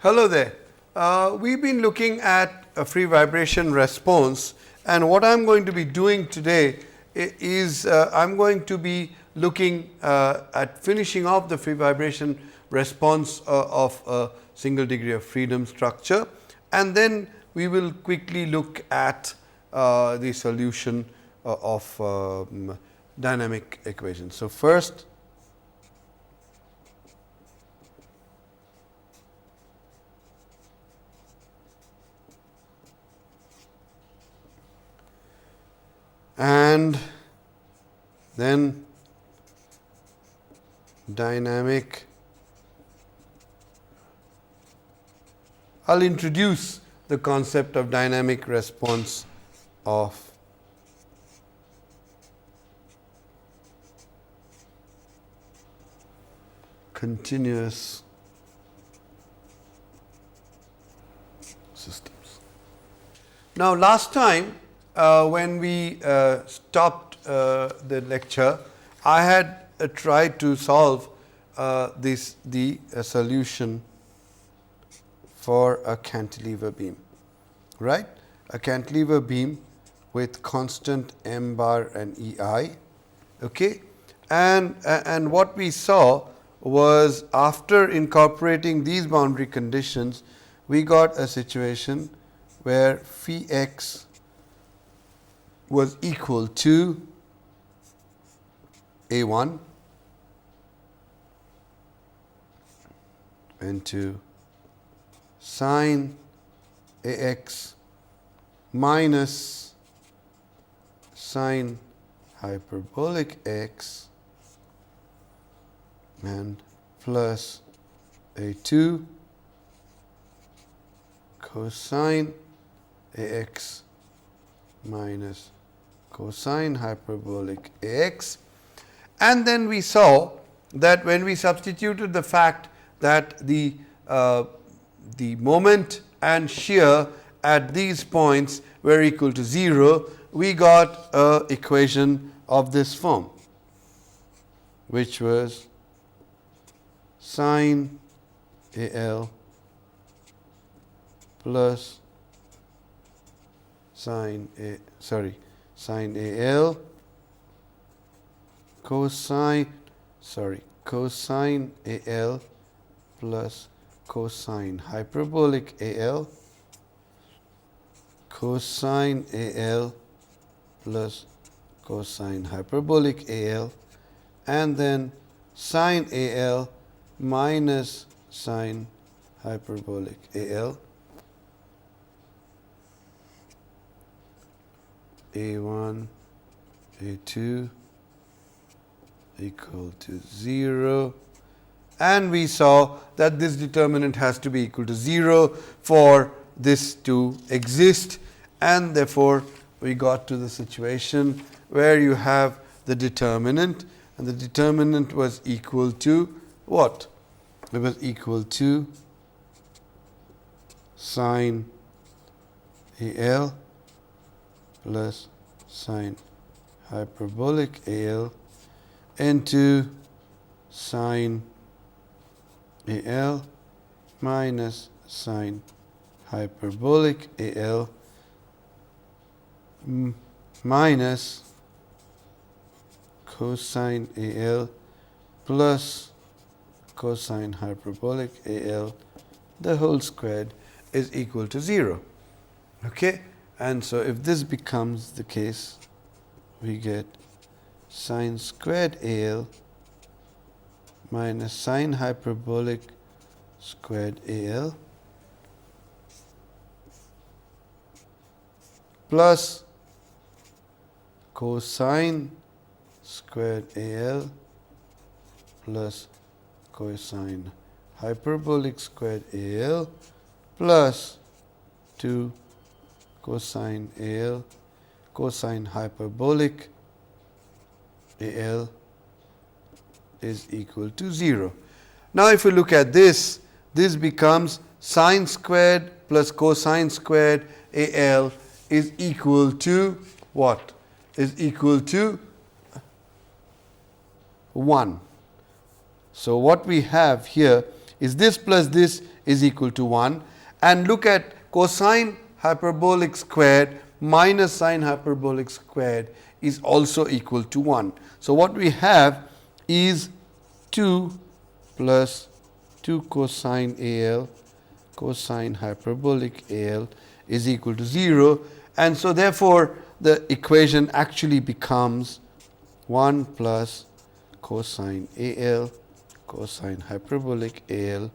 Hello there. We've been looking at a free vibration response, and what I'm going to be doing today is I'm going to be looking at finishing off the free vibration response of a single degree of freedom structure, and then we will quickly look at the solution of dynamic equations. So, first and then dynamic. I'll introduce the concept of dynamic response of continuous systems. Now, last time when we stopped the lecture, I had tried to solve the solution for a cantilever beam, right? A cantilever beam with constant m bar and EI, okay? And what we saw was, after incorporating these boundary conditions, we got a situation where phi x was equal to A1 into sine AX minus sine hyperbolic x and plus A2 cosine AX minus cosine hyperbolic AX. And then we saw that when we substituted the fact that the moment and shear at these points were equal to 0, we got a equation of this form, which was sine AL plus sine AL cosine AL plus cosine hyperbolic AL cosine AL plus cosine hyperbolic AL, and then sine AL minus sine hyperbolic AL. A1, A2 equal to 0, and we saw that this determinant has to be equal to 0 for this to exist, and therefore we got to the situation where you have the determinant, and the determinant was equal to what? It was equal to sine AL plus sine hyperbolic AL into sine AL minus sine hyperbolic AL minus cosine AL plus cosine hyperbolic AL, the whole squared, is equal to 0. Okay? And so if this becomes the case, we get sine squared AL minus sine hyperbolic squared AL plus cosine squared AL plus cosine hyperbolic squared AL plus 2 cosine AL cosine hyperbolic AL is equal to 0. Now, if you look at this, this becomes sine squared plus cosine squared AL is equal to what? Is equal to 1. So, what we have here is this plus this is equal to 1, and look at cosine hyperbolic squared minus sine hyperbolic squared is also equal to 1. So, what we have is 2 plus 2 cosine AL cosine hyperbolic AL is equal to 0, and so therefore, the equation actually becomes 1 plus cosine AL cosine hyperbolic AL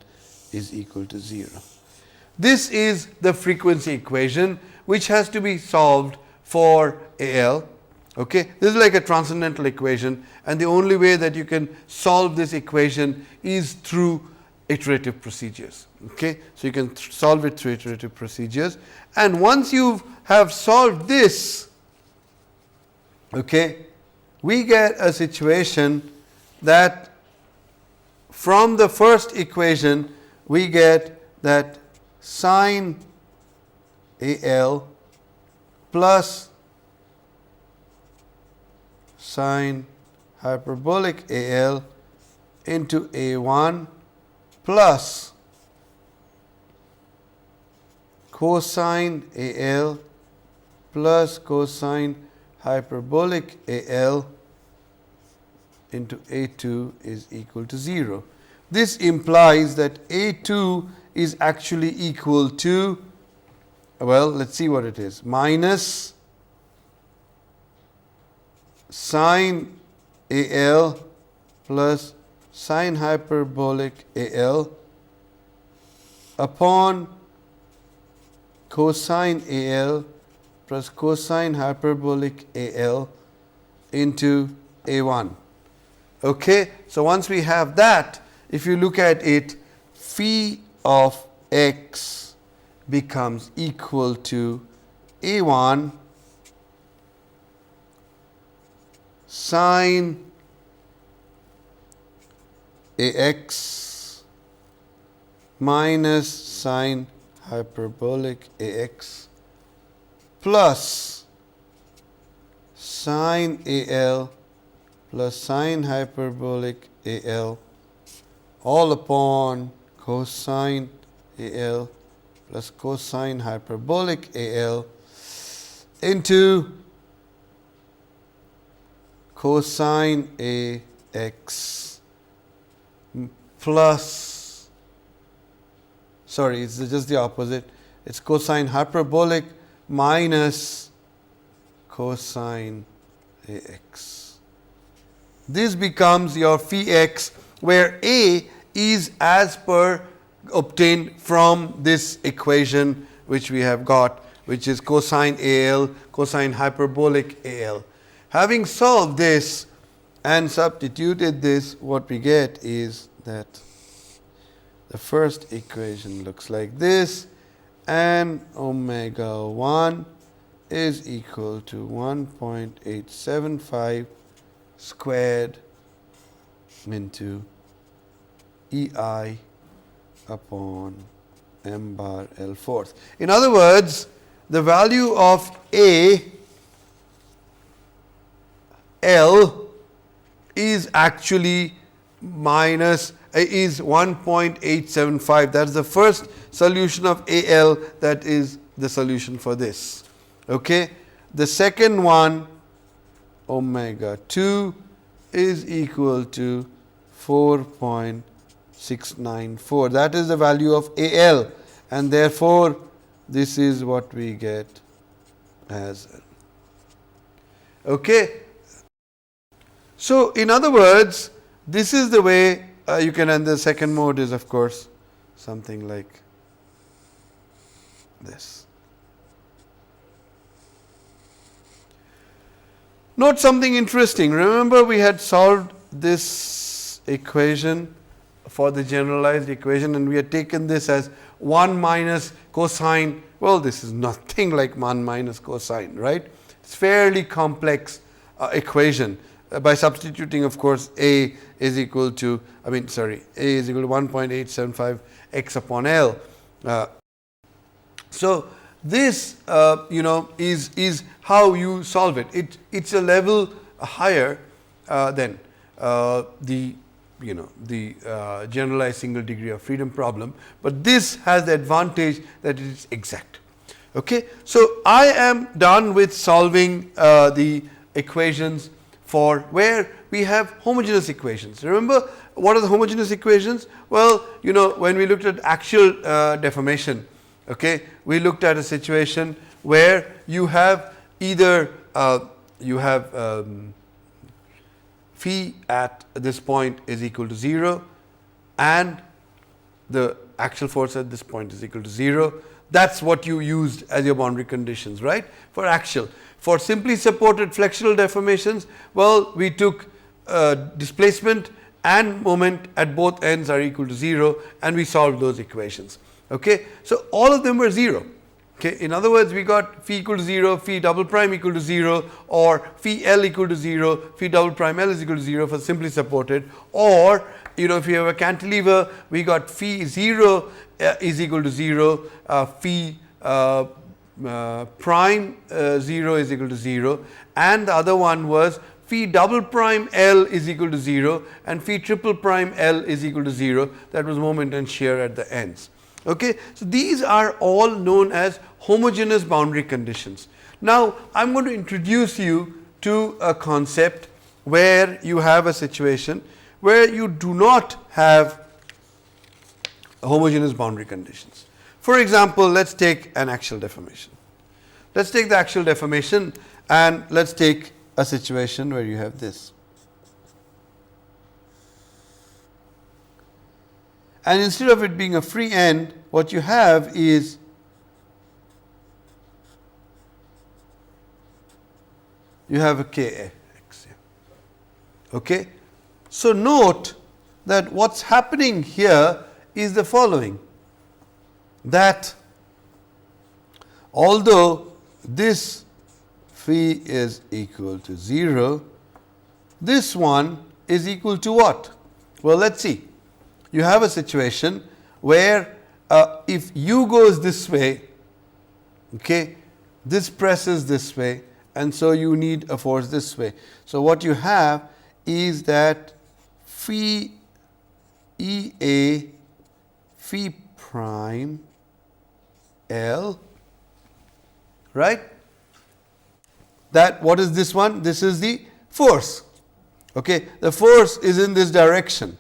is equal to 0. This is the frequency equation which has to be solved for AL. Okay. This is like a transcendental equation, and the only way that you can solve this equation is through iterative procedures. Okay. So, you can solve it through iterative procedures, and once you have solved this, okay, we get a situation that from the first equation we get that sine AL plus sine hyperbolic AL into A1 plus cosine AL plus cosine hyperbolic AL into A2 is equal to 0. This implies that A2 is actually equal to, well, let's see what it is, minus sine AL plus sine hyperbolic AL upon cosine AL plus cosine hyperbolic AL into A1. Okay. So, once we have that, if you look at it, phi of x becomes equal to A1 sine AX minus sine hyperbolic AX plus sine AL plus sine hyperbolic AL all upon cosine AL plus cosine hyperbolic AL into cosine AX plus, sorry, it's just the opposite, it's cosine hyperbolic minus cosine AX. This becomes your phi x, where A is as per obtained from this equation which we have got, which is cosine AL cosine hyperbolic AL. Having solved this and substituted this, what we get is that the first equation looks like this, and omega 1 is equal to 1.875 squared into EI upon m bar L fourth. In other words, the value of A L is actually minus is 1.875. That is the first solution of AL, that is the solution for this. Okay. The second one, omega 2 is equal to 4.694. That is the value of AL, and therefore, this is what we get as. Okay. So, in other words, this is the way you can, and the second mode is of course something like this. Note something interesting. Remember, we had solved this equation for the generalized equation, and we had taken this as 1 minus cosine. Well, this is nothing like 1 minus cosine, right? It's fairly complex equation. By substituting, of course, A is equal to, A is equal to 1.875 x upon L. So, this is how you solve it. It's a level higher than the the generalized single degree of freedom problem, but this has the advantage that it is exact. Okay. So, I am done with solving the equations for where we have homogeneous equations. Remember, what are the homogeneous equations? Well, when we looked at actual deformation, okay, we looked at a situation where you have either you have phi at this point is equal to 0 and the axial force at this point is equal to 0. That is what you used as your boundary conditions, right, for axial. For simply supported flexural deformations, well, we took displacement and moment at both ends are equal to 0 and we solved those equations. Okay. So, all of them were 0. Okay. In other words, we got phi equal to 0, phi double prime equal to 0, or phi L equal to 0, phi double prime L is equal to 0 for simply supported, or if you have a cantilever, we got phi 0 is equal to 0, phi prime 0 is equal to 0, and the other one was phi double prime L is equal to 0 and phi triple prime L is equal to 0. That was moment and shear at the ends. Okay. So, these are all known as homogeneous boundary conditions. Now, I am going to introduce you to a concept where you have a situation where you do not have homogeneous boundary conditions. For example, let us take an axial deformation. Let us take the axial deformation and let us take a situation where you have this. And instead of it being a free end, what you have is you have a kx. Okay. So, note that what is happening here is the following, that although this phi is equal to 0, this one is equal to what? Well, let us see. You have a situation where if u goes this way, okay, this presses this way, and so you need a force this way. So, what you have is that phi E A phi prime L, right? That what is this one? This is the force. Okay, the force is in this direction.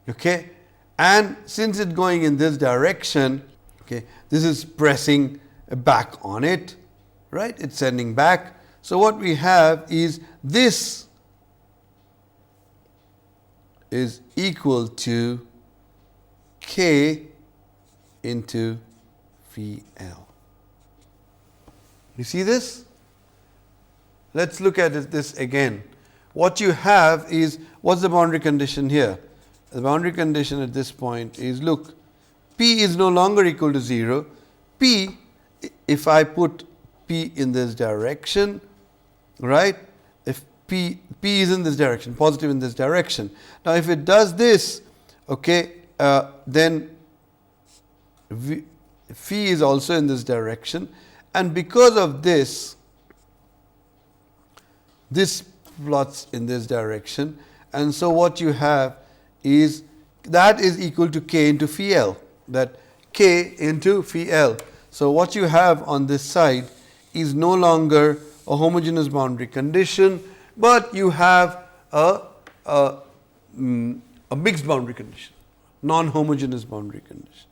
Okay, and since it's going in this direction, okay, this is pressing back on it, right? It's sending back. So, what we have is this is equal to k into phi L. You see this? Let us look at this again. What you have is, what is the boundary condition here? The boundary condition at this point is, look, P is no longer equal to 0. P, if I put P in this direction, right, if P is in this direction, positive in this direction. Now, if it does this, okay, then phi is also in this direction, and because of this, this plots in this direction, and so what you have is that is equal to k into phi L, that k into phi L. So, what you have on this side is no longer a homogeneous boundary condition, but you have a mixed boundary condition, non-homogeneous boundary condition.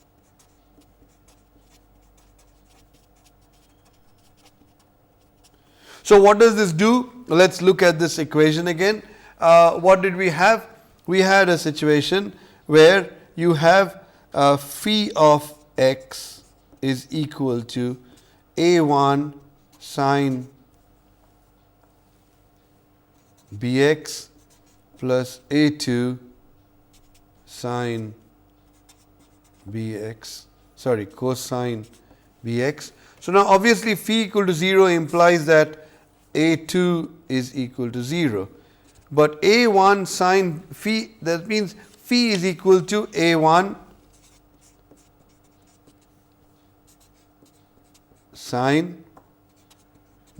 So, what does this do? Let us look at this equation again. What did we have? We had a situation where you have phi of x is equal to a1 sine bx plus a2 sine bx, sorry, cosine bx. So, now obviously phi equal to 0 implies that a2 is equal to 0, but a1 sine phi, that means phi is equal to a1 sine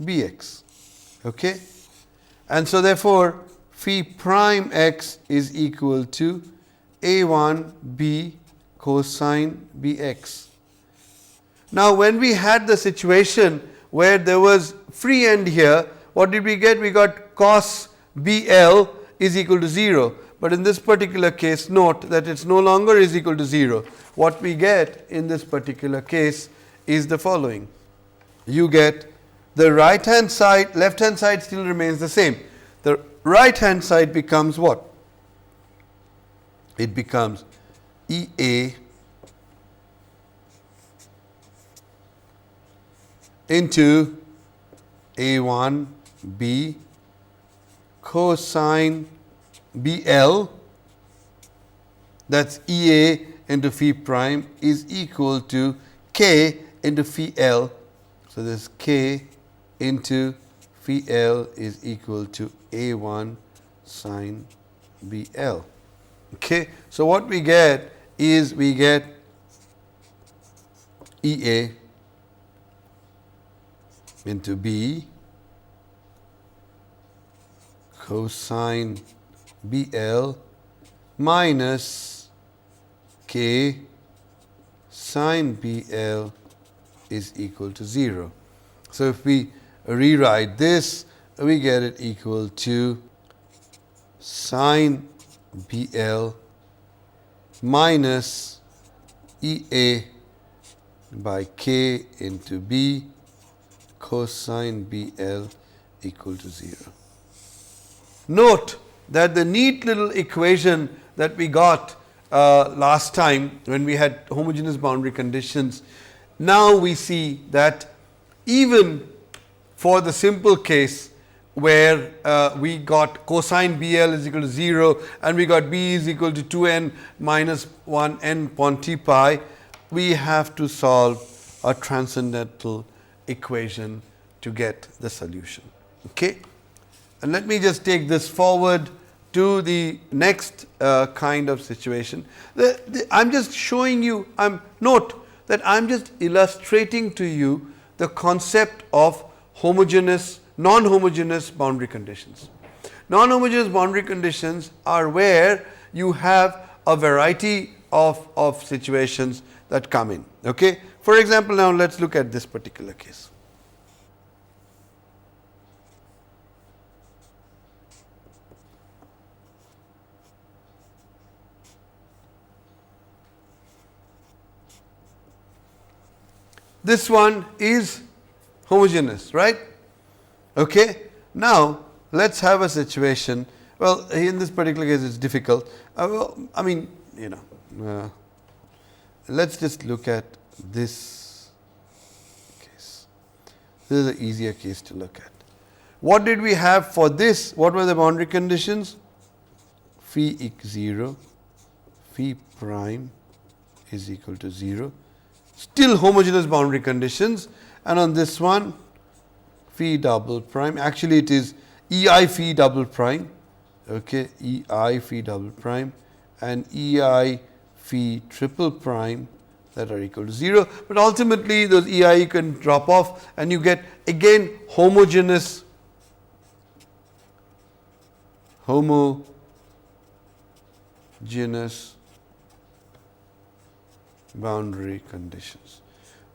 bx. Okay? And so, therefore, phi prime x is equal to a1 b cosine bx. Now, when we had the situation where there was free end here, what did we get? We got cos BL is equal to 0. But in this particular case, note that it's no longer is equal to 0. What we get in this particular case is the following. You get the right hand side, left hand side still remains the same. The right hand side becomes what? It becomes EA into A1 B cosine BL, that's EA into phi prime is equal to K into phi L. So, this K into phi L is equal to A1 sine BL. Okay. So, what we get is we get EA into B cosine BL minus K sine BL is equal to 0. So, if we rewrite this, we get it equal to sine BL minus EA by K into B cosine BL equal to 0. Note that the neat little equation that we got last time when we had homogeneous boundary conditions, now we see that even for the simple case where we got cosine BL is equal to 0 and we got B is equal to 2n minus 1 n upon t pi, we have to solve a transcendental equation to get the solution. Okay? And let me just take this forward to the next kind of situation. I'm just showing you, note that I'm just illustrating to you the concept of homogeneous, non-homogeneous boundary conditions. Non-homogeneous boundary conditions are where you have a variety of situations that come in. Okay? For example, now let us look at this particular case. This one is homogeneous, right? Okay. Now, let us have a situation. Well, in this particular case, it's difficult. Well, I mean, you know, let's just look at this case. This is an easier case to look at. What did we have for this? What were the boundary conditions? Phi equals 0, phi prime is equal to 0. Still homogeneous boundary conditions, and on this one phi double prime, actually it is EI phi double prime, okay, EI phi double prime and EI phi triple prime that are equal to 0, but ultimately those EI can drop off and you get again homogeneous boundary conditions.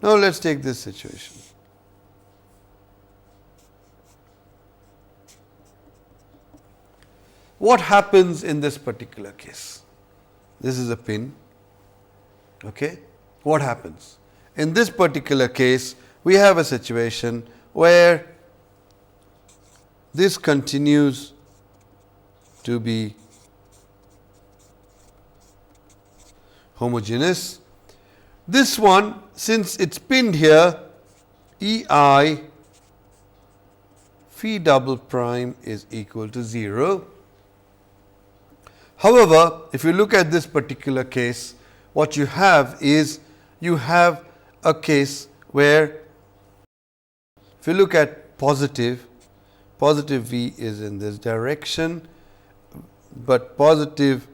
Now, let us take this situation. What happens in this particular case? This is a pin. Okay? What happens? In this particular case, we have a situation where this continues to be homogeneous. This one, since it's pinned here, EI phi double prime is equal to 0. However, if you look at this particular case, what you have is you have a case where if you look at positive V is in this direction, but positive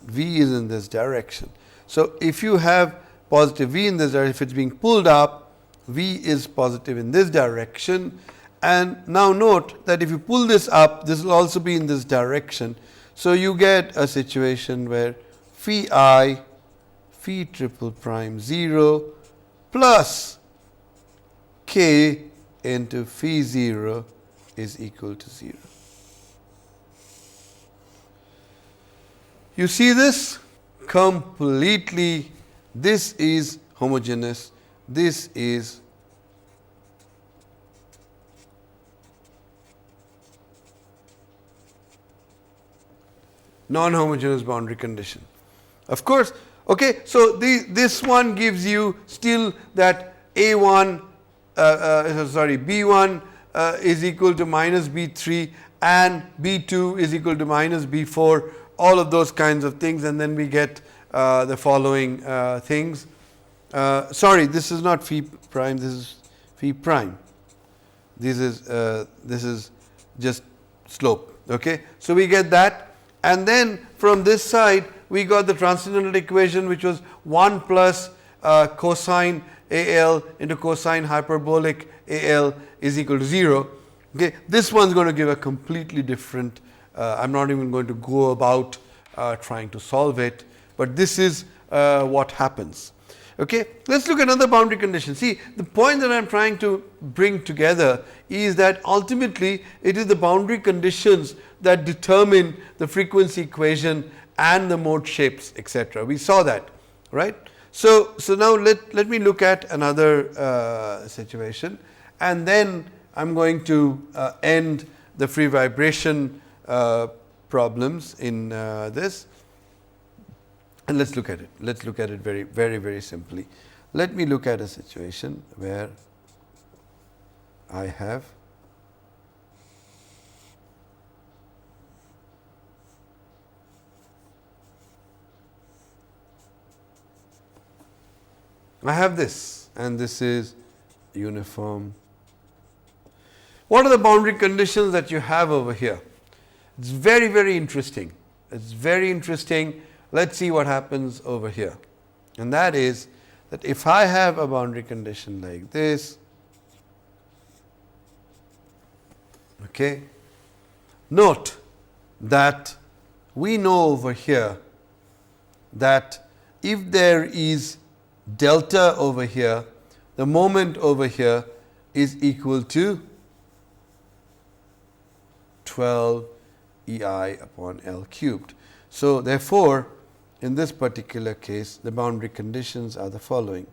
V is in this direction. So, if you have positive V in this direction, if it is being pulled up, V is positive in this direction And now note that if you pull this up, this will also be in this direction. So you get a situation where phi I, phi triple prime 0 plus k into phi 0 is equal to 0. You see this? Completely, this is homogeneous, this is non-homogeneous boundary condition. Of course, okay, so this one gives you still that A1, B1 is equal to minus B3 and B2 is equal to minus B4, all of those kinds of things, and then we get the following things. This is not phi prime, this is phi prime. This is just slope. Okay, so we get that. And then from this side we got the transcendental equation, which was 1 plus cosine AL into cosine hyperbolic AL is equal to 0. Okay, this one is going to give a completely different, I am not even going to go about trying to solve it, but this is what happens. Okay, let us look at another boundary condition. See, the point that I am trying to bring together is that ultimately it is the boundary conditions that determine the frequency equation and the mode shapes, etc. We saw that, right. So now let me look at another situation, and then I am going to end the free vibration problems in this. And let us look at it. Let us look at it very simply. Let me look at a situation where I have this, and this is uniform. What are the boundary conditions that you have over here? It's very interesting. It's very interesting. Let's see what happens over here. And that is that if I have a boundary condition like this, okay, note that we know over here that if there is delta over here, the moment over here is equal to 12 EI upon L cubed. So therefore, in this particular case, the boundary conditions are the following.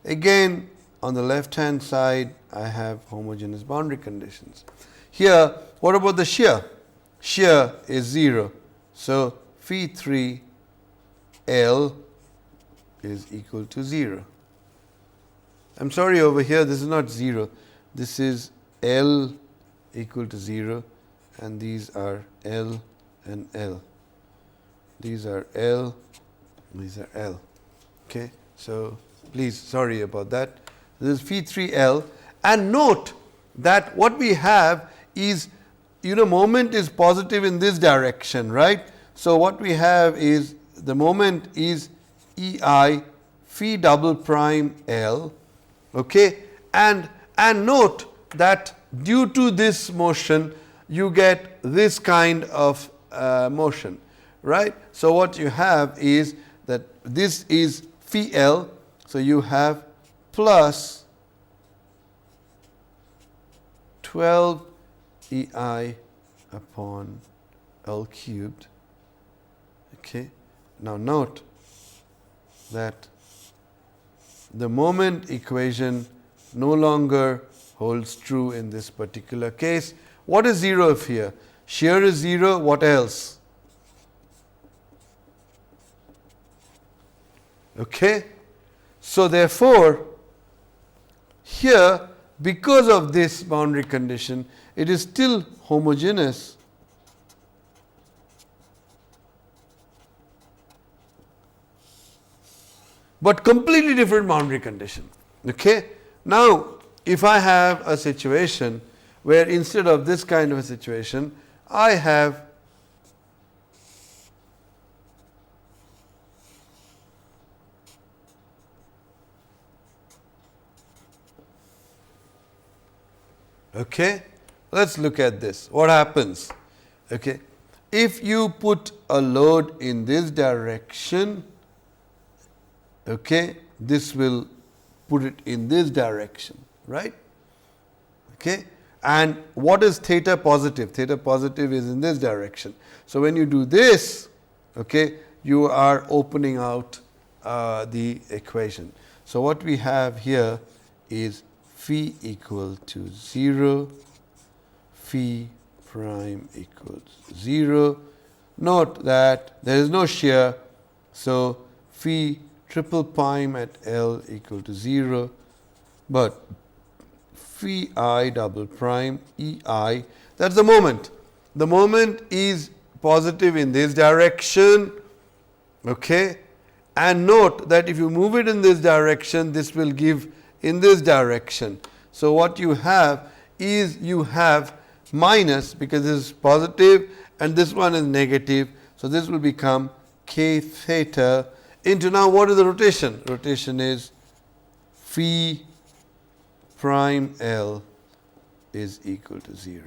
Again, on the left hand side, I have homogeneous boundary conditions. Here, what about the shear? Shear is 0. So phi 3 L is equal to 0. I am sorry, over here this is not 0. This is L equal to 0, and these are L and L. These are L, these are L. Okay, so please, sorry about that. This is phi 3 L, and note that what we have is, moment is positive in this direction, right? So what we have is the moment is EI phi double prime L, okay, and note that due to this motion you get this kind of motion, right. So what you have is that this is phi L, so you have plus 12 EI upon L cubed. Okay. Now note that the moment equation no longer holds true in this particular case. What is 0 of here? Shear is 0, what else? Okay. So therefore, here, because of this boundary condition, it is still homogeneous, but completely different boundary condition. Okay. Now, if I have a situation where instead of this kind of a situation, I have Okay, let's look at this. What happens? Okay, if you put a load in this direction, okay, this will put it in this direction, right? Okay, and what is theta positive? Theta positive is in this direction. So when you do this, okay, you are opening out the equation. So what we have here is phi equal to 0, phi prime equals 0. Note that there is no shear, so phi triple prime at L equal to 0, but phi I double prime EI, that is the moment. The moment is positive in this direction, okay, and note that if you move it in this direction, this will give in this direction. So what you have is you have minus, because this is positive and this one is negative. So this will become k theta into, now what is the rotation? Rotation is phi prime L is equal to 0.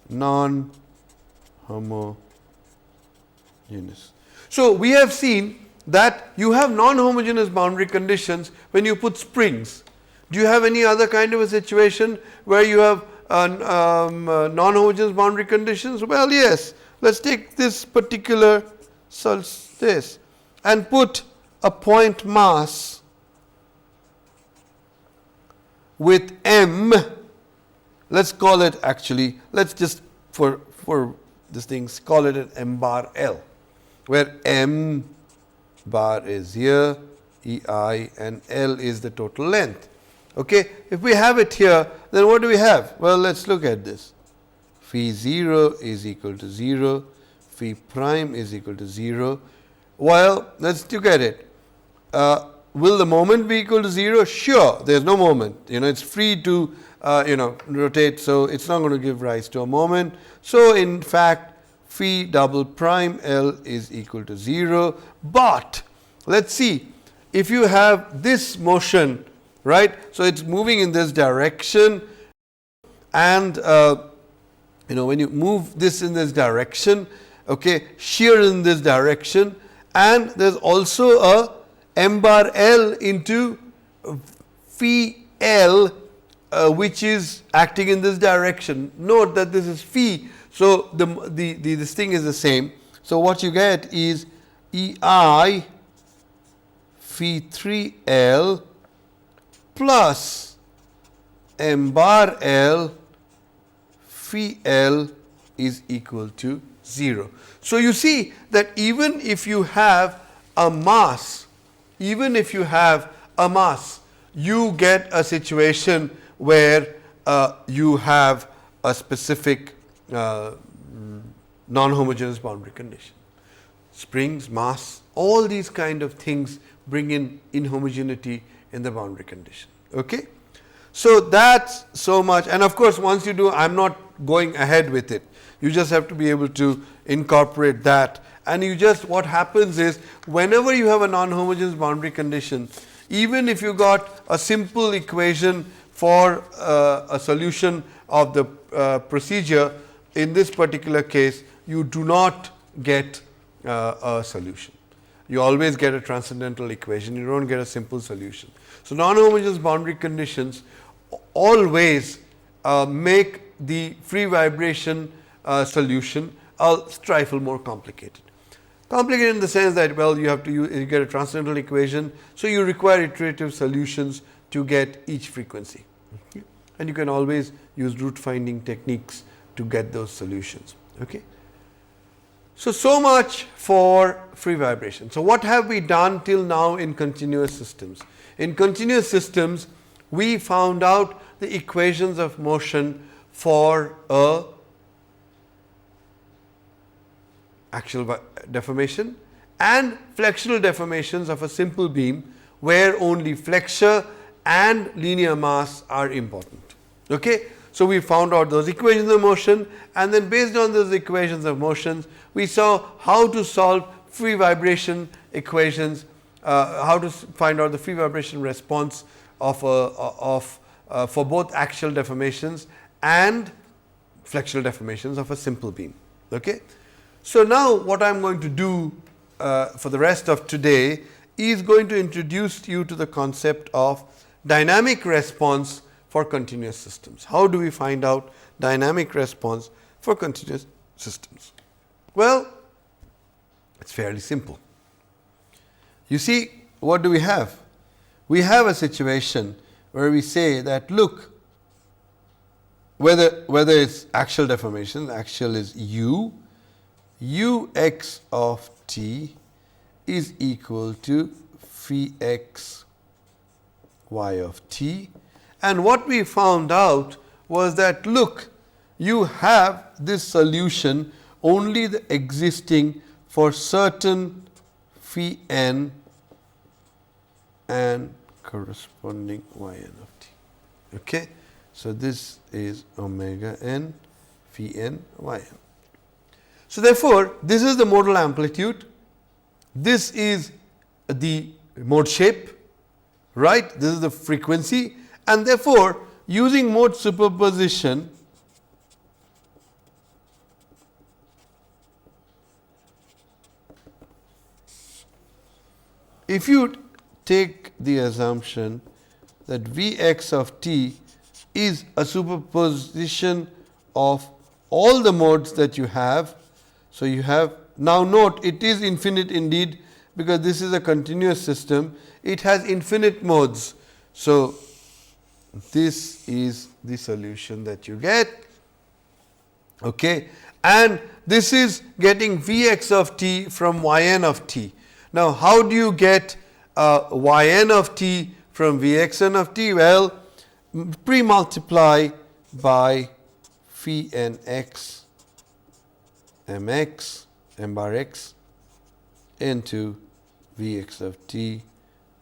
Non-homogeneous. So we have seen that you have non-homogeneous boundary conditions when you put springs. Do you have any other kind of a situation where you have non-homogeneous boundary conditions? Well, yes. Let's take this particular this and put a point mass with M. Let's call it, actually, let's just for this thing call it an M bar L, where M bar is here, EI, and L is the total length. Okay, if we have it here, then what do we have? Well, let's look at this. Phi 0 is equal to 0, phi prime is equal to 0. Well, let's look at it. Will the moment be equal to 0? Sure, there is no moment. It's free to rotate, so it's not going to give rise to a moment. So in fact, phi double prime L is equal to 0. But let's see, if you have this motion, right? So it's moving in this direction, and when you move this in this direction, okay, shear in this direction, and there's also a M bar L into phi L, which is acting in this direction. Note that this is phi, so this thing is the same. So what you get is EI phi 3L plus M bar L phi L is equal to 0. So you see that even if you have a mass, you get a situation where you have a specific non-homogeneous boundary condition. Springs, mass, all these kind of things bring in inhomogeneity in the boundary condition. Okay? So that's so much, and of course once you do, I'm not going ahead with it. You just have to be able to incorporate that, and what happens is, whenever you have a non-homogeneous boundary condition, even if you got a simple equation for a solution of the procedure, in this particular case, you do not get a solution. You always get a transcendental equation, you don't get a simple solution. So non-homogeneous boundary conditions always make the free vibration solution a trifle more complicated. Complicated in the sense that, well, you get a transcendental equation, so you require iterative solutions to get each frequency. Okay? And you can always use root finding techniques to get those solutions. Okay? So much for free vibration. So what have we done till now in continuous systems? In continuous systems, we found out the equations of motion for a axial deformation and flexural deformations of a simple beam, where only flexure and linear mass are important. Okay? So we found out those equations of motion, and then based on those equations of motions, we saw how to solve free vibration equations, how to find out the free vibration response of for both axial deformations and flexural deformations of a simple beam. Okay? So, now what I am going to do for the rest of today is going to introduce you to the concept of dynamic response for continuous systems. How do we find out dynamic response for continuous systems? Well, it is fairly simple. You see, what do we have? We have a situation where we say that, look, whether it is axial deformation, axial is u, ux of t is equal to phi x y of t. And what we found out was that, look, you have this solution only existing for certain phi n and corresponding y n of t. Okay? So, this is omega n phi n y n. So, therefore, this is the modal amplitude, this is the mode shape, right, this is the frequency, and therefore, using mode superposition, if you take the assumption that V x of t is a superposition of all the modes that you have. So, you have, now note, it is infinite indeed, because this is a continuous system, it has infinite modes. So, this is the solution that you get, okay, and this is getting V x of t from y n of t. Now, how do you get y n of t from V x n of t? Well, pre-multiply by phi n x m x m bar x into V x of t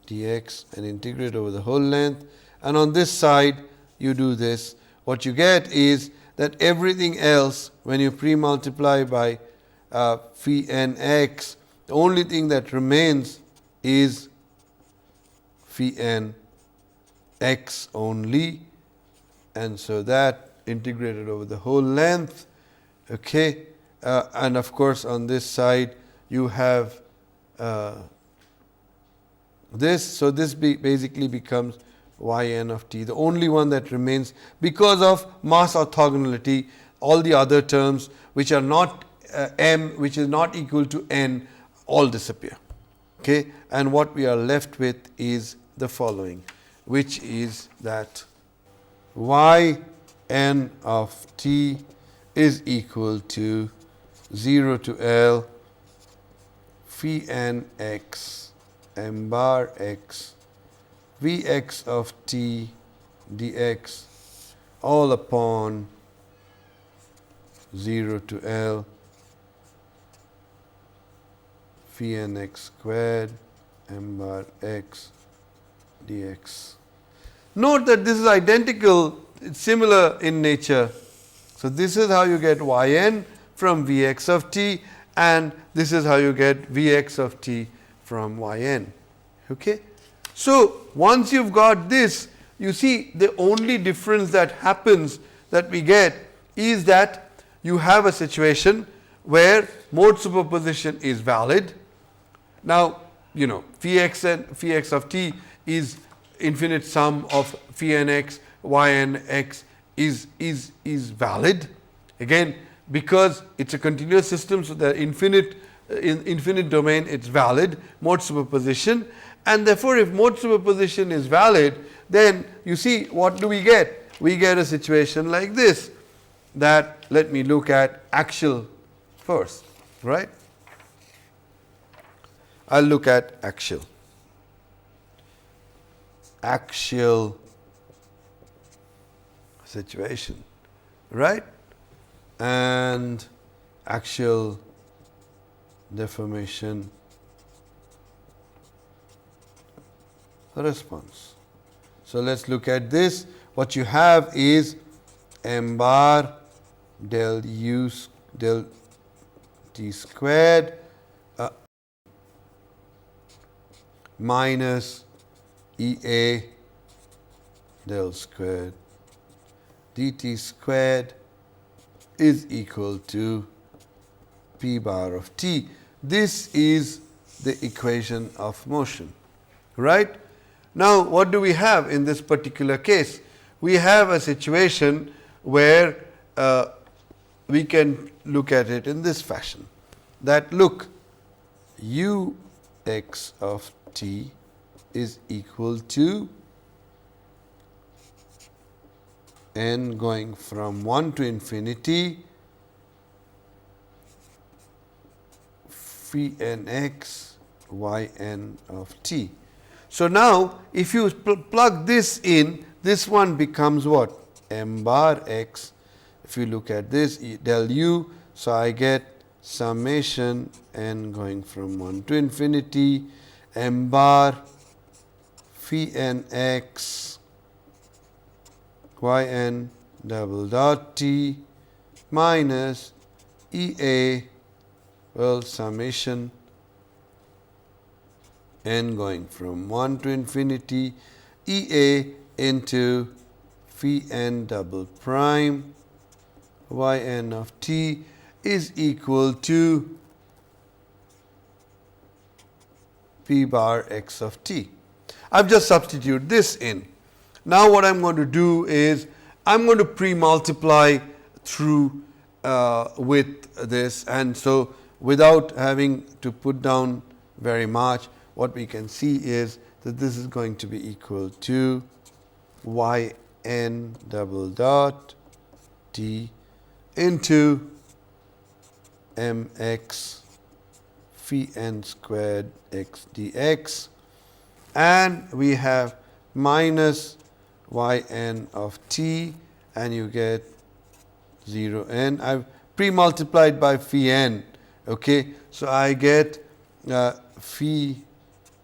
dx and integrate over the whole length, and on this side you do this. What you get is that everything else, when you pre-multiply by phi n x, the only thing that remains is phi n x only, and so that integrated over the whole length, okay, and of course on this side you have this. So, this basically becomes y n of t, the only one that remains, because of mass orthogonality. All the other terms which are not m, which is not equal to n, all disappear, okay, and what we are left with is the following, which is that y n of t is equal to 0 to L phi n x m bar x V x of t dx all upon 0 to L phi n x squared m bar x dx. Note that this is identical, it's similar in nature. So, this is how you get y n from V x of t, and this is how you get V x of t from y n. Okay? So, once you have got this, you see the only difference that happens that we get is that you have a situation where mode superposition is valid. Now, you know, phi x of t is infinite sum of phi n x, y n x is valid, again because it is a continuous system. So, the infinite domain it is valid mode superposition, and therefore, if mode superposition is valid, then you see what do we get? We get a situation like this, that let me look at axial first, right. I will look at axial situation, right, and axial deformation response. So, let us look at this. What you have is m bar del u del t squared minus E A del squared dt squared is equal to p bar of t. This is the equation of motion, right? Now, what do we have in this particular case? We have a situation where we can look at it in this fashion, that look, u x of t is equal to n going from 1 to infinity phi n x y n of t. So, now if you plug this in, this one becomes what? M bar x. If you look at this del u, so I get summation n going from 1 to infinity m bar phi n x y n double dot t minus E A, well, summation n going from 1 to infinity E A into phi n double prime y n of t is equal to p bar x of t. I have just substituted this in. Now, what I am going to do is I am going to pre-multiply through with this, and so without having to put down very much, what we can see is that this is going to be equal to y n double dot t into m x phi n squared x dx, and we have minus y n of t, and you get 0 n. I have pre-multiplied by phi n. Okay. So, I get phi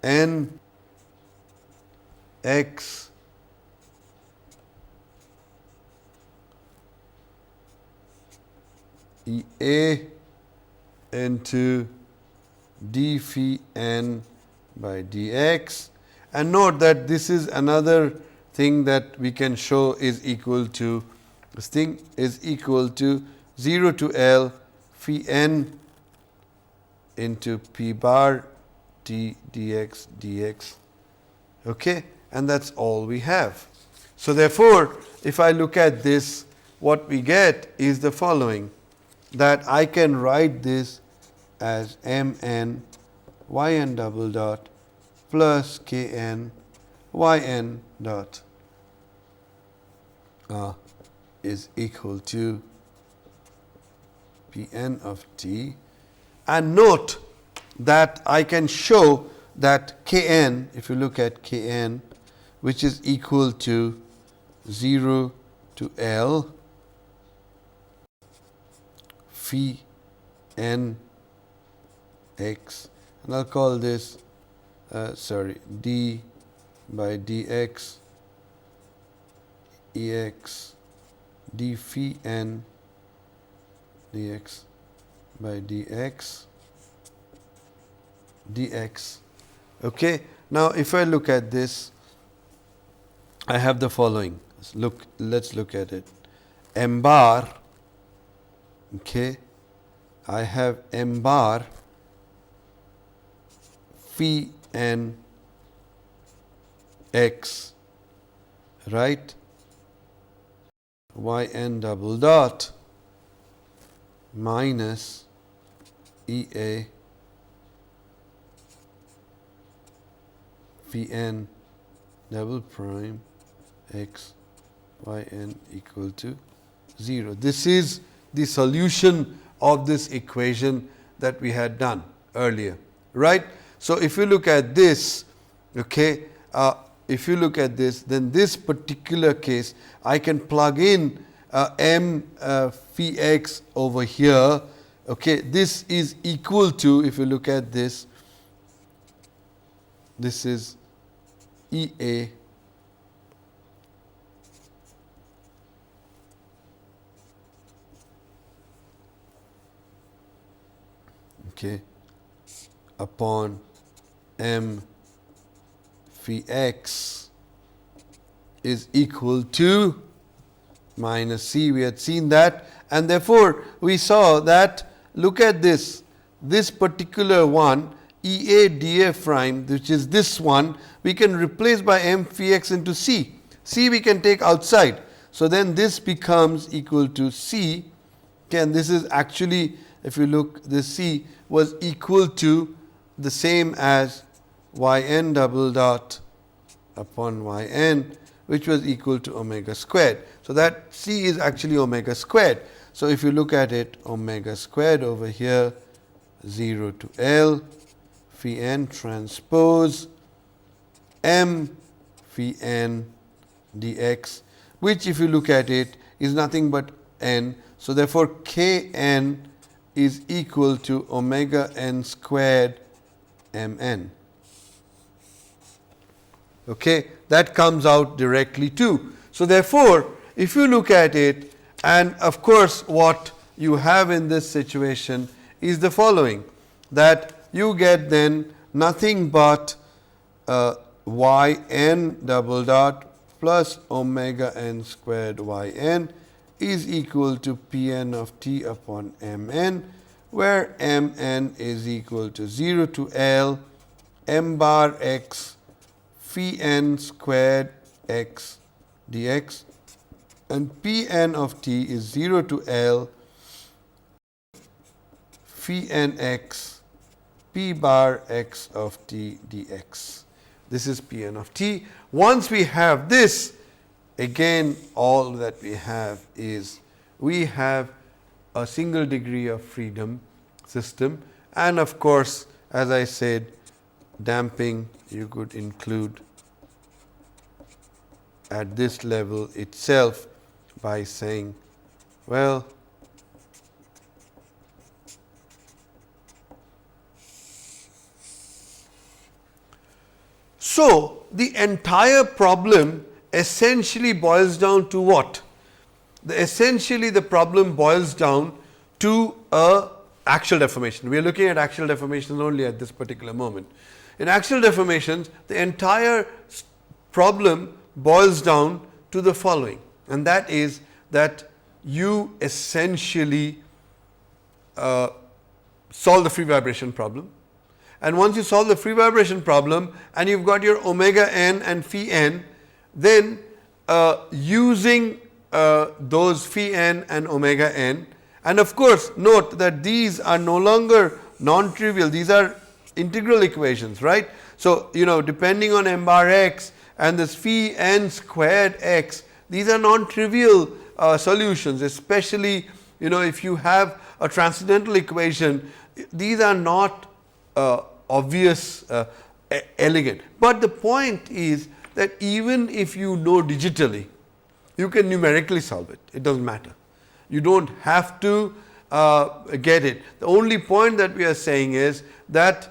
n x E A into d phi n by dx, and note that this is another thing that we can show is equal to, this thing is equal to 0 to L phi n into p bar t dx dx, okay, and that is all we have. So, therefore, if I look at this, what we get is the following, that I can write this as m n y n double dot plus k n y n dot is equal to p n of t, and note that I can show that k n, if you look at k n, which is equal to 0 to L phi n x, and I will call this d by dx ex d phi n dx by dx dx. Okay. Now, if I look at this, I have the following. Let's look at it. M bar, okay, I have m bar phi n x, right, y n double dot minus E A phi n double prime x y n equal to 0. This is the solution of this equation that we had done earlier, right. So, if you look at this, okay, if you look at this, then this particular case I can plug in m phi x over here. Okay, this is equal to, if you look at this, this is E A okay, upon m phi x is equal to minus c. We had seen that, and therefore, we saw that, look at this particular one, EA df prime, which is this one, we can replace by m phi x into c. C we can take outside. So, then this becomes equal to c, okay, and this is actually, if you look, this c was equal to the same as y n double dot upon y n, which was equal to omega squared. So, that c is actually omega squared. So, if you look at it, omega squared over here, 0 to L phi n transpose m phi n dx, which if you look at it is nothing but n. So, therefore, k n is equal to omega n squared m n. Okay, that comes out directly too. So, therefore, if you look at it, and of course, what you have in this situation is the following, that you get then nothing but y n double dot plus omega n squared y n is equal to p n of t upon m n, where m n is equal to 0 to L m bar x phi n squared x dx, and p n of t is 0 to L phi n x p bar x of t dx. This is p n of t. Once we have this, again all that we have is we have a single degree of freedom system, and of course, as I said, damping you could include at this level itself by saying, well, so the entire problem essentially boils down to what? Essentially the problem boils down to a axial deformation. We are looking at axial deformations only at this particular moment. In axial deformations, the entire problem boils down to the following, and that is that you essentially solve the free vibration problem. And once you solve the free vibration problem and you've got your omega n and phi n, then using those phi n and omega n, and of course, note that these are no longer non-trivial, these are integral equations, right. So, depending on m bar x and this phi n squared x, these are non-trivial solutions, especially if you have a transcendental equation, these are not obvious, elegant. But the point is that even if you know digitally, you can numerically solve it, it does not matter. You do not have to get it. The only point that we are saying is that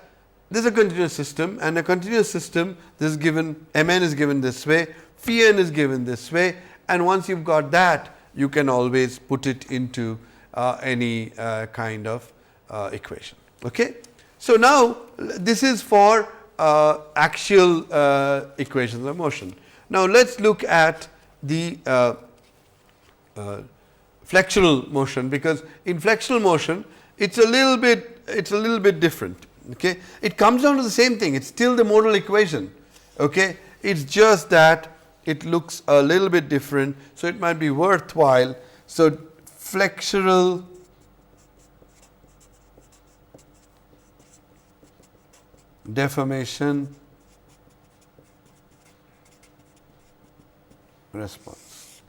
this is a continuous system, and a continuous system, this is given, m n is given this way, phi n is given this way, and once you have got that, you can always put it into any kind of equation. Okay? So, now this is for axial equations of motion. Now, let us look at the flexural motion, because in flexural motion it's a little bit different. Okay? It comes down to the same thing, it's still the modal equation. Okay? It's just that it looks a little bit different, so it might be worthwhile. So, flexural deformation response.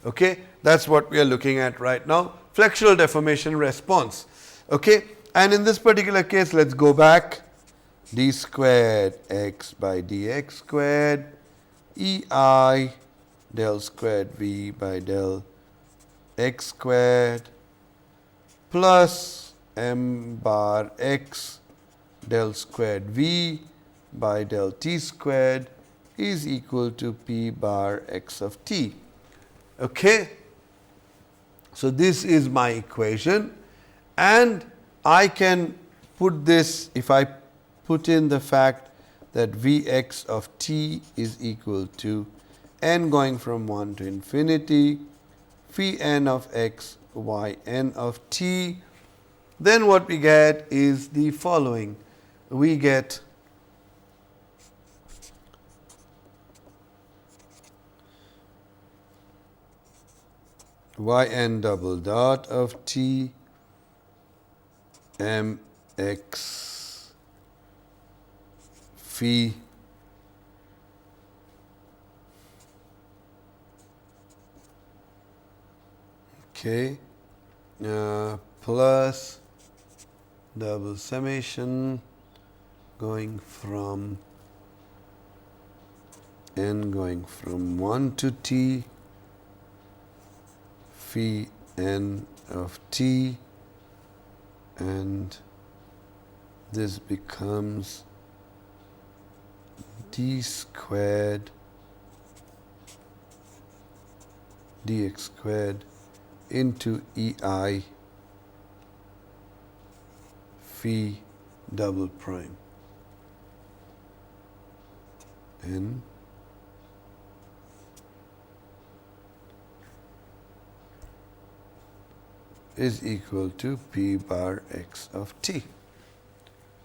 Okay? That is what we are looking at right now, flexural deformation response. Okay? And in this particular case, let us go back, d squared x by dx squared E I del squared v by del x squared plus m bar x del squared v by del t squared is equal to p bar x of t. Okay? So, this is my equation, and I can put this, if I put in the fact that V x of t is equal to n going from 1 to infinity, phi n of x y n of t. Then what we get is the following. We get y n double dot of t m x phi plus double summation going from n going from 1 to t phi n of t, and this becomes d squared dx squared into ei phi double prime n is equal to p bar x of t.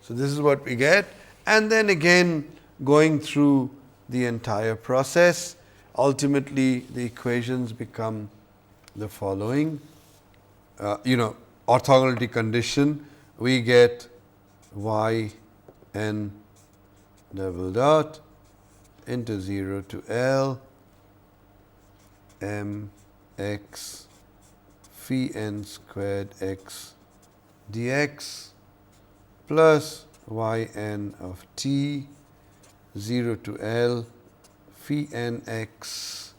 So, this is what we get, and then again going through the entire process, ultimately the equations become the following. Orthogonality condition, we get y n double dot into 0 to L m x phi n squared x dx plus y n of t 0 to L phi n x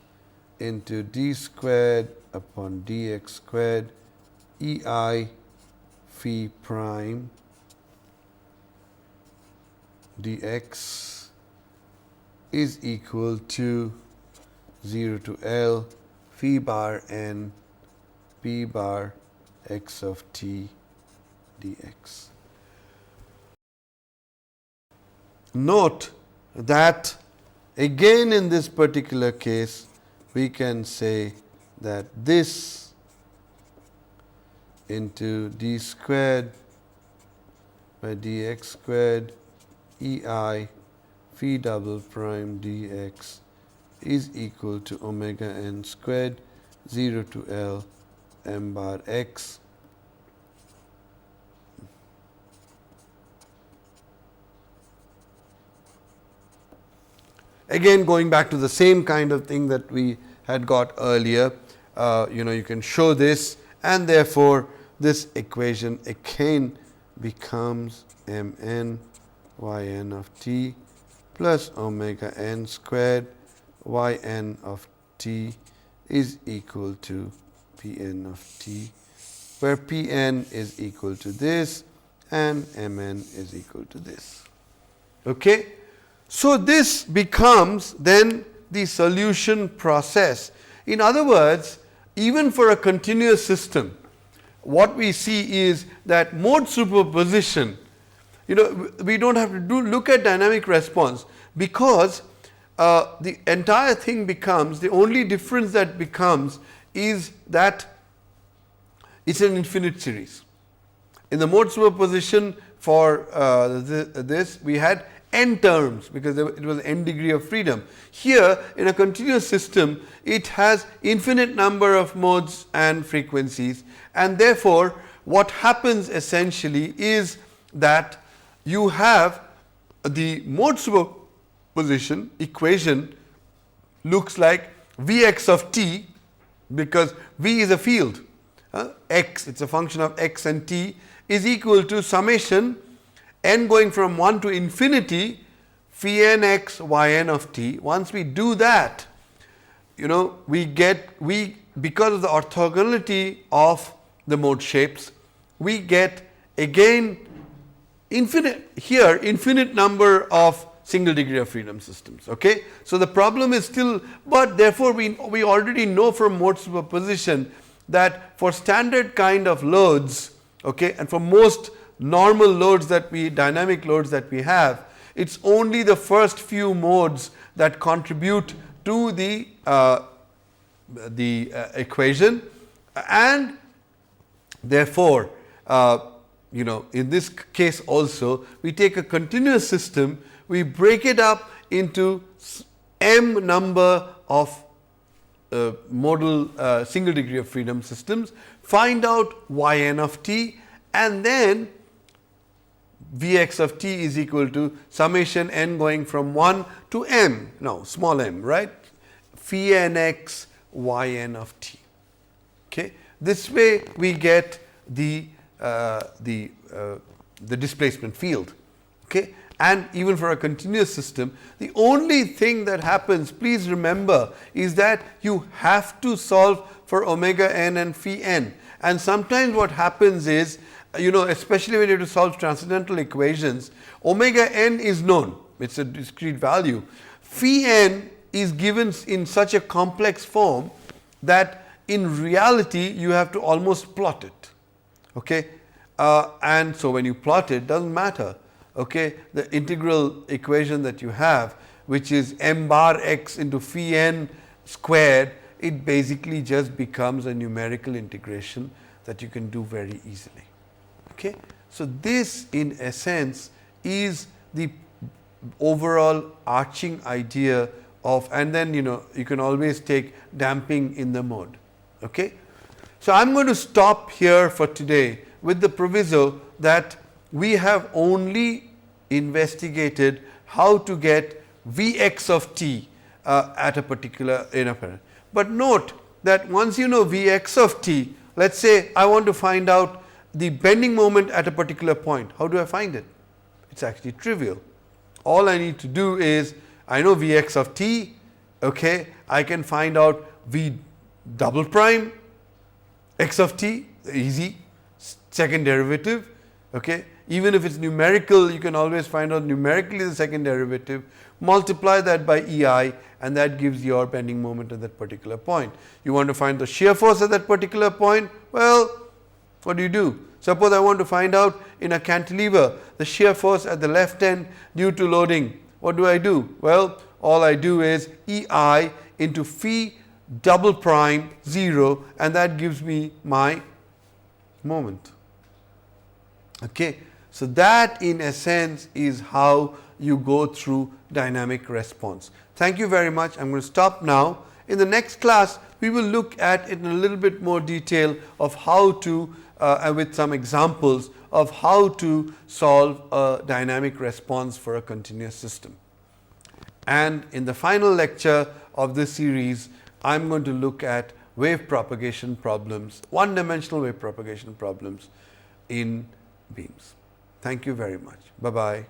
into d squared upon dx squared ei phi prime dx is equal to 0 to L phi bar n p bar x of t dx. Note that again in this particular case we can say that this into d squared by dx squared ei phi double prime dx is equal to omega n squared 0 to L m bar x again going back to the same kind of thing that we had got earlier. You can show this, and therefore this equation again becomes m n y n of t plus omega n squared y n of t is equal to p n of t, where p n is equal to this and m n is equal to this. Okay? So, this becomes then the solution process. In other words, even for a continuous system, what we see is that mode superposition, we don't have to look at dynamic response, because the entire thing becomes, the only difference that becomes is that it's an infinite series. In the mode superposition for this, we had n terms because it was n degree of freedom. Here in a continuous system, it has infinite number of modes and frequencies, and therefore what happens essentially is that you have the mode superposition equation looks like Vx of t, because V is a field, x, it is a function of x and t, is equal to summation n going from 1 to infinity phi n x y n of t. Once we do that, we get, because of the orthogonality of the mode shapes, we get again infinite number of single degree of freedom systems. Okay? So, the problem is still, but therefore, we already know from mode superposition that for standard kind of loads, okay, and for most normal loads dynamic loads that we have, it's only the first few modes that contribute to the equation, and therefore, in this case also we take a continuous system, we break it up into m number of modal single degree of freedom systems, find out yn of t, and then Vx of t is equal to summation n going from 1 to m, now small m, right, phi nx yn of t. Okay. This way we get the displacement field. Okay. And even for a continuous system, the only thing that happens, please remember, is that you have to solve for omega n and phi n. And sometimes what happens is, especially when you have to solve transcendental equations, omega n is known, it is a discrete value. Phi n is given in such a complex form that in reality you have to almost plot it. Okay? And so when you plot it, doesn't matter. Okay? The integral equation that you have, which is m bar x into phi n squared, it basically just becomes a numerical integration that you can do very easily. Okay? So this in essence is the overall arching idea of, and then you can always take damping in the mode. Okay? So I am going to stop here for today with the proviso that we have only investigated how to get Vx of t at a particular inner. But note that once you know Vx of t, let us say I want to find out the bending moment at a particular point. How do I find it? It is actually trivial. All I need to do is, I know Vx of t, okay, I can find out V double prime x of t, easy, second derivative. Okay. Even if it is numerical, you can always find out numerically the second derivative, multiply that by EI, and that gives your bending moment at that particular point. You want to find the shear force at that particular point? Well, what do? Suppose I want to find out in a cantilever the shear force at the left end due to loading. What do? Well, all I do is EI into phi double prime 0, and that gives me my moment. Okay. So that in a sense is how you go through dynamic response. Thank you very much. I am going to stop now. In the next class, we will look at it in a little bit more detail of how to, with some examples of how to solve a dynamic response for a continuous system. And in the final lecture of this series, I am going to look at wave propagation problems, one-dimensional wave propagation problems in beams. Thank you very much. Bye-bye.